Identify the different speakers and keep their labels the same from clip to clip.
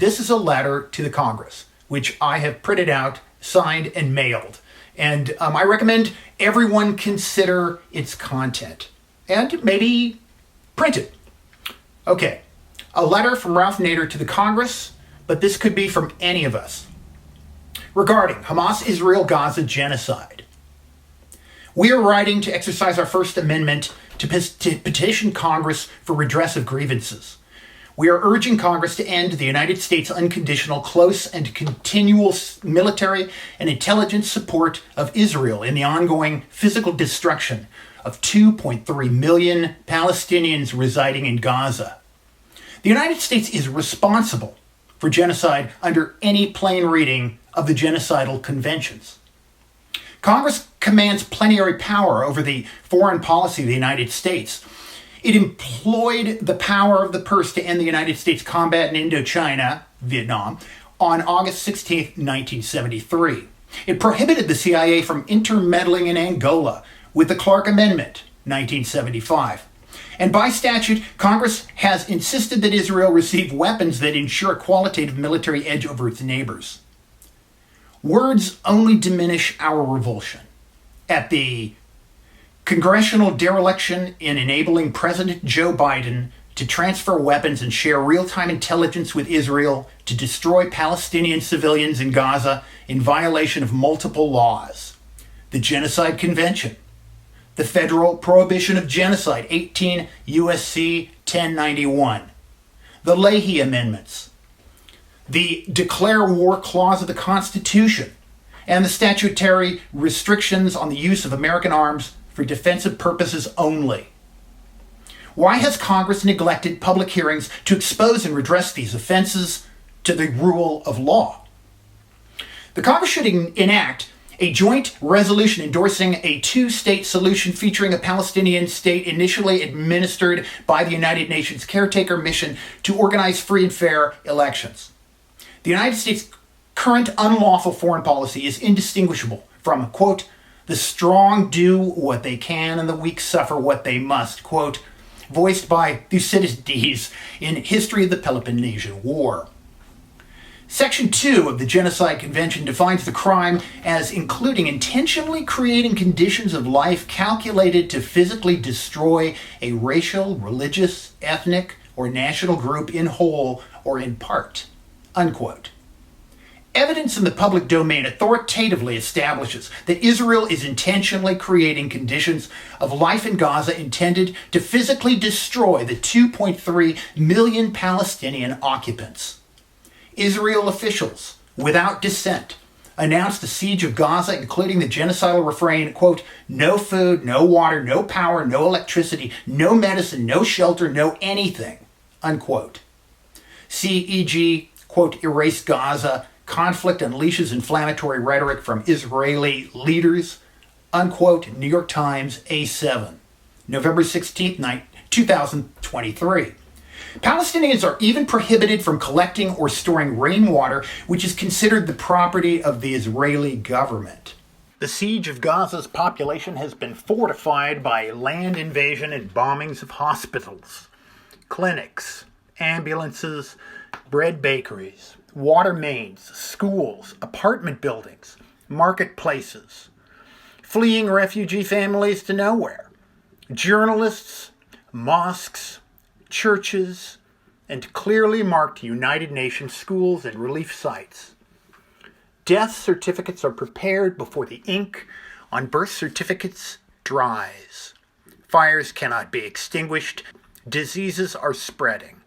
Speaker 1: This is a letter to the Congress, which I have printed out, signed, and mailed. And I recommend everyone consider its content and maybe print it. Okay, a letter from Ralph Nader to the Congress, but this could be from any of us. Regarding Hamas-Israel-Gaza genocide. We are writing to exercise our First Amendment to petition Congress for redress of grievances. We are urging Congress to end the United States' unconditional, close, and continual military and intelligence support of Israel in the ongoing physical destruction of 2.3 million Palestinians residing in Gaza. The United States is responsible for genocide under any plain reading of the genocidal conventions. Congress commands plenary power over the foreign policy of the United States. It employed the power of the purse to end the United States combat in Indochina, Vietnam, on August 16, 1973. It prohibited the CIA from intermeddling in Angola with the Clark Amendment, 1975. And by statute, Congress has insisted that Israel receive weapons that ensure a qualitative military edge over its neighbors. Words only diminish our revulsion at the congressional dereliction in enabling President Joe Biden to transfer weapons and share real-time intelligence with Israel to destroy Palestinian civilians in Gaza in violation of multiple laws. The Genocide Convention, the Federal Prohibition of Genocide, 18 U.S.C. 1091, the Leahy Amendments, the Declare War Clause of the Constitution, and the statutory restrictions on the use of American arms for defensive purposes only. Why has Congress neglected public hearings to expose and redress these offenses to the rule of law? The Congress should enact a joint resolution endorsing a two-state solution featuring a Palestinian state initially administered by the United Nations caretaker mission to organize free and fair elections. The United States' current unlawful foreign policy is indistinguishable from, quote, the strong do what they can and the weak suffer what they must, quote, voiced by Thucydides in History of the Peloponnesian War. Section 2 of the Genocide Convention defines the crime as including intentionally creating conditions of life calculated to physically destroy a racial, religious, ethnic, or national group in whole or in part, unquote. Evidence in the public domain authoritatively establishes that Israel is intentionally creating conditions of life in Gaza intended to physically destroy the 2.3 million Palestinian occupants. Israel officials, without dissent, announced the siege of Gaza, including the genocidal refrain, quote, no food, no water, no power, no electricity, no medicine, no shelter, no anything, unquote. C.E.G., quote, erase Gaza, conflict unleashes inflammatory rhetoric from Israeli leaders, unquote, New York Times, A7, November 16th, 2023. Palestinians are even prohibited from collecting or storing rainwater, which is considered the property of the Israeli government. The siege of Gaza's population has been fortified by land invasion and bombings of hospitals, clinics, ambulances, bread bakeries, water mains, schools, apartment buildings, marketplaces, fleeing refugee families to nowhere, journalists, mosques, churches, and clearly marked United Nations schools and relief sites. Death certificates are prepared before the ink on birth certificates dries. Fires cannot be extinguished. Diseases are spreading.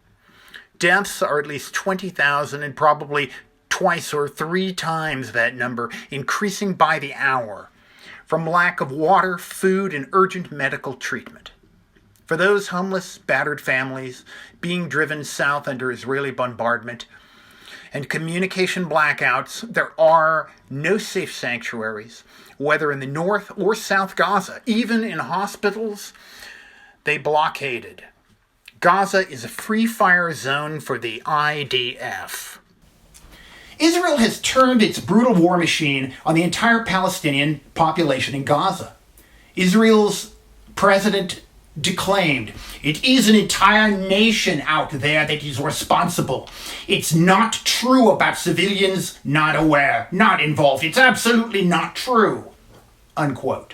Speaker 1: Deaths are at least 20,000 and probably twice or three times that number, increasing by the hour, from lack of water, food, and urgent medical treatment. For those homeless, battered families being driven south under Israeli bombardment and communication blackouts, there are no safe sanctuaries, whether in the north or south Gaza. Even in hospitals, they blockaded. Gaza is a free fire zone for the IDF. Israel has turned its brutal war machine on the entire Palestinian population in Gaza. Israel's President declaimed, "It is an entire nation out there that is responsible. It's not true about civilians not aware, not involved. It's absolutely not true," unquote.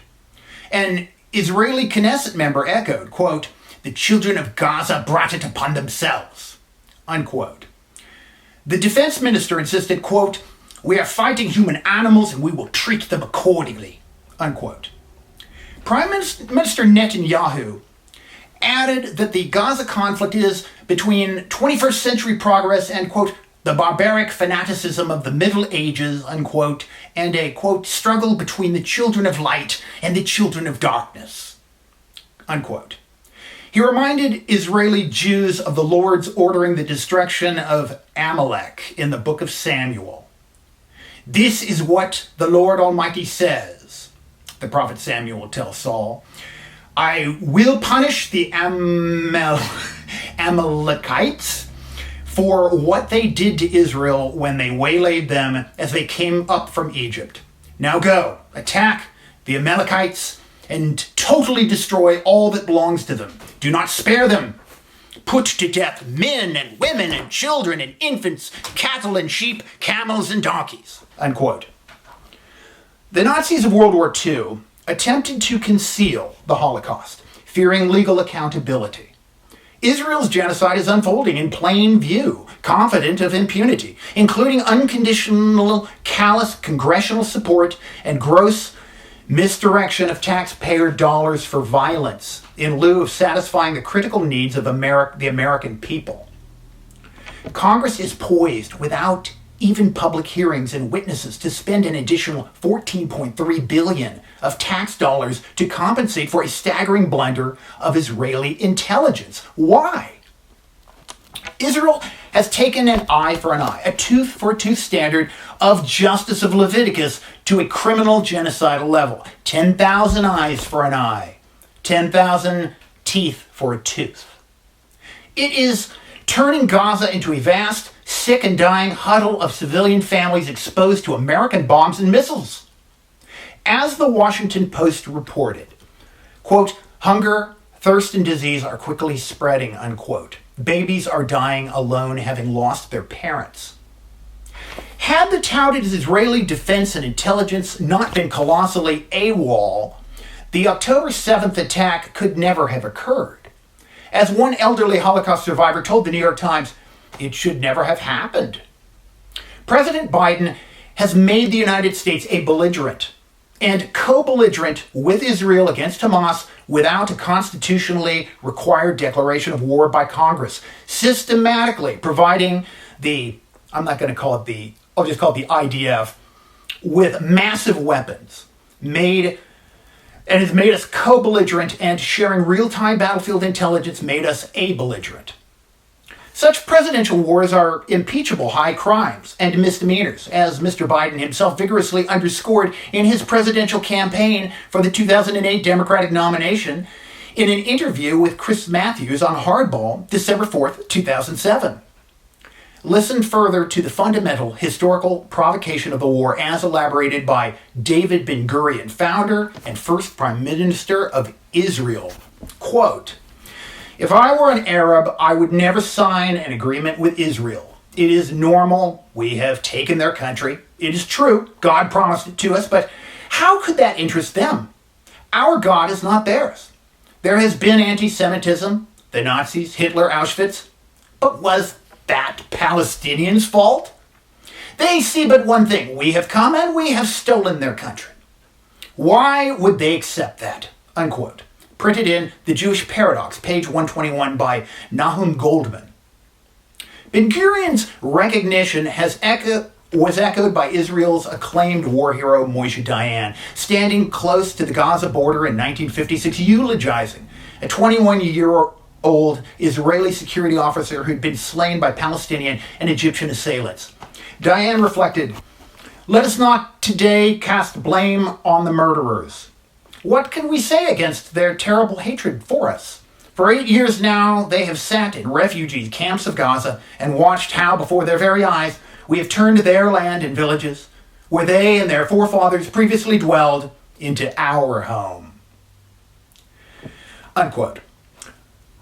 Speaker 1: An Israeli Knesset member echoed, quote, "The children of Gaza brought it upon themselves," unquote. The defense minister insisted, quote, "We are fighting human animals and we will treat them accordingly," unquote. Prime Minister Netanyahu added that the Gaza conflict is between 21st century progress and, quote, "the barbaric fanaticism of the Middle Ages," unquote, and a, quote, "struggle between the children of light and the children of darkness," unquote. He reminded Israeli Jews of the Lord's ordering the destruction of Amalek in the book of Samuel. "This is what the Lord Almighty says," the prophet Samuel tells Saul, "I will punish the Amalekites for what they did to Israel when they waylaid them as they came up from Egypt. Now go, attack the Amalekites and totally destroy all that belongs to them. Do not spare them. Put to death men and women and children and infants, cattle and sheep, camels and donkeys," unquote. The Nazis of World War II attempted to conceal the Holocaust, fearing legal accountability. Israel's genocide is unfolding in plain view, confident of impunity, including unconditional, callous congressional support and gross misdirection of taxpayer dollars for violence in lieu of satisfying the critical needs of the American people. Congress is poised, without even public hearings and witnesses, to spend an additional $14.3 billion of tax dollars to compensate for a staggering blunder of Israeli intelligence. Why? Israel has taken an eye for an eye, a tooth for a tooth standard of justice of Leviticus to a criminal genocidal level. 10,000 eyes for an eye, 10,000 teeth for a tooth. It is turning Gaza into a vast, sick and dying huddle of civilian families exposed to American bombs and missiles. As the Washington Post reported, quote, "Hunger, thirst, and disease are quickly spreading," unquote. "Babies are dying alone, having lost their parents." Had the touted Israeli defense and intelligence not been colossally AWOL, the October 7th attack could never have occurred. As one elderly Holocaust survivor told the New York Times, "It should never have happened." President Biden has made the United States a belligerent and co-belligerent with Israel against Hamas without a constitutionally required declaration of war by Congress, systematically providing I'll just call it the IDF, with massive weapons, has made us co-belligerent, and sharing real-time battlefield intelligence made us a belligerent. Such presidential wars are impeachable high crimes and misdemeanors, as Mr. Biden himself vigorously underscored in his presidential campaign for the 2008 Democratic nomination in an interview with Chris Matthews on Hardball, December 4th, 2007. Listen further to the fundamental historical provocation of the war as elaborated by David Ben-Gurion, founder and first Prime Minister of Israel. Quote, "If I were an Arab, I would never sign an agreement with Israel. It is normal. We have taken their country. It is true. God promised it to us, but how could that interest them? Our God is not theirs. There has been anti-Semitism, the Nazis, Hitler, Auschwitz, but was that Palestinians' fault? They see but one thing. We have come and we have stolen their country. Why would they accept that?" Unquote. Printed in The Jewish Paradox, page 121 by Nahum Goldman. Ben-Gurion's recognition was echoed by Israel's acclaimed war hero Moshe Dayan, standing close to the Gaza border in 1956, eulogizing a 21-year-old Israeli security officer who'd been slain by Palestinian and Egyptian assailants. Dayan reflected, "Let us not today cast blame on the murderers. What can we say against their terrible hatred for us? For 8 years now, they have sat in refugee camps of Gaza and watched how, before their very eyes, we have turned their land and villages, where they and their forefathers previously dwelled, into our home." Unquote.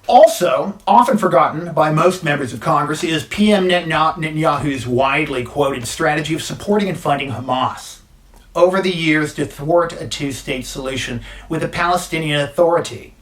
Speaker 1: Also, often forgotten by most members of Congress is PM Netanyahu's widely quoted strategy of supporting and funding Hamas over the years to thwart a two-state solution with the Palestinian Authority.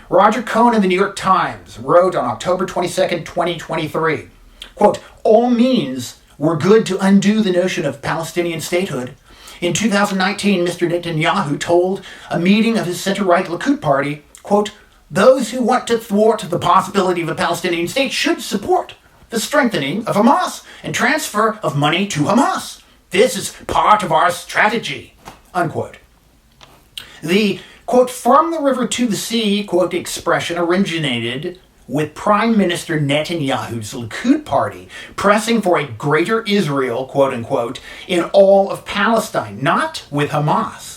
Speaker 1: Roger Cohn of the New York Times wrote on October 22, 2023, quote, "All means were good to undo the notion of Palestinian statehood. In 2019, Mr. Netanyahu told a meeting of his center-right Likud party, quote, those who want to thwart the possibility of a Palestinian state should support the strengthening of Hamas and transfer of money to Hamas. This is part of our strategy," unquote. The, quote, "from the river to the sea," quote, expression originated with Prime Minister Netanyahu's Likud party pressing for a greater Israel, quote unquote, in all of Palestine, not with Hamas.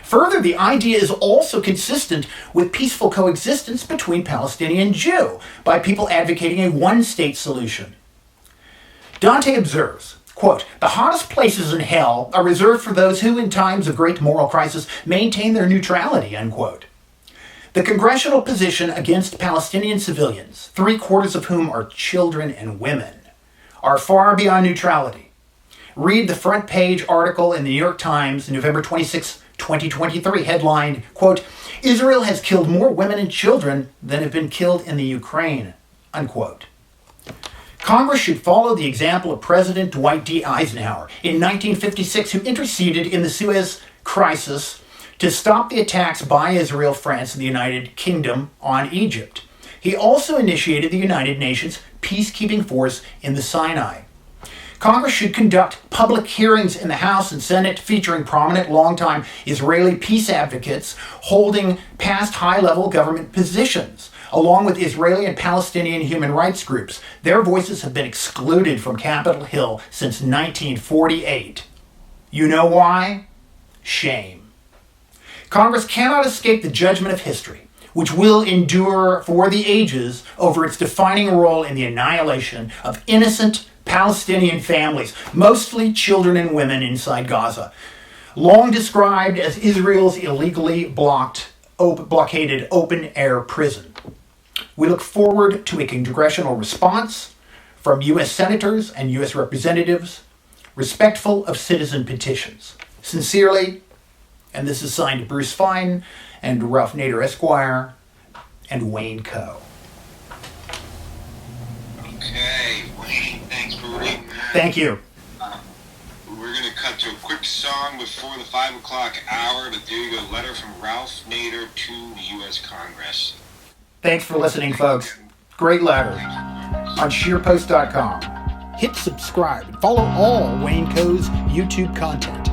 Speaker 1: Further, the idea is also consistent with peaceful coexistence between Palestinian and Jew by people advocating a one-state solution. Dante observes, quote, "The hottest places in hell are reserved for those who, in times of great moral crisis, maintain their neutrality," unquote. The congressional position against Palestinian civilians, 3/4 of whom are children and women, are far beyond neutrality. Read the front page article in the New York Times, November 26, 2023, headlined, quote, "Israel has killed more women and children than have been killed in the Ukraine," unquote. Congress should follow the example of President Dwight D. Eisenhower in 1956, who interceded in the Suez Crisis to stop the attacks by Israel, France, and the United Kingdom on Egypt. He also initiated the United Nations peacekeeping force in the Sinai. Congress should conduct public hearings in the House and Senate featuring prominent longtime Israeli peace advocates holding past high-level government positions, along with Israeli and Palestinian human rights groups. Their voices have been excluded from Capitol Hill since 1948. You know why? Shame. Congress cannot escape the judgment of history, which will endure for the ages over its defining role in the annihilation of innocent Palestinian families, mostly children and women inside Gaza, long described as Israel's illegally blockaded open-air prison. We look forward to a congressional response from U.S. senators and U.S. representatives respectful of citizen petitions. Sincerely, and this is signed Bruce Fine and Ralph Nader Esquire and Wayne Coe.
Speaker 2: Okay, Wayne, thanks for reading that.
Speaker 1: Thank you.
Speaker 2: We're going to cut to a quick song before the 5 o'clock hour, but there you go, letter from Ralph Nader to the U.S. Congress.
Speaker 1: Thanks for listening, folks. Great letter on sheerpost.com. Hit subscribe and follow all Wayne Coe's YouTube content.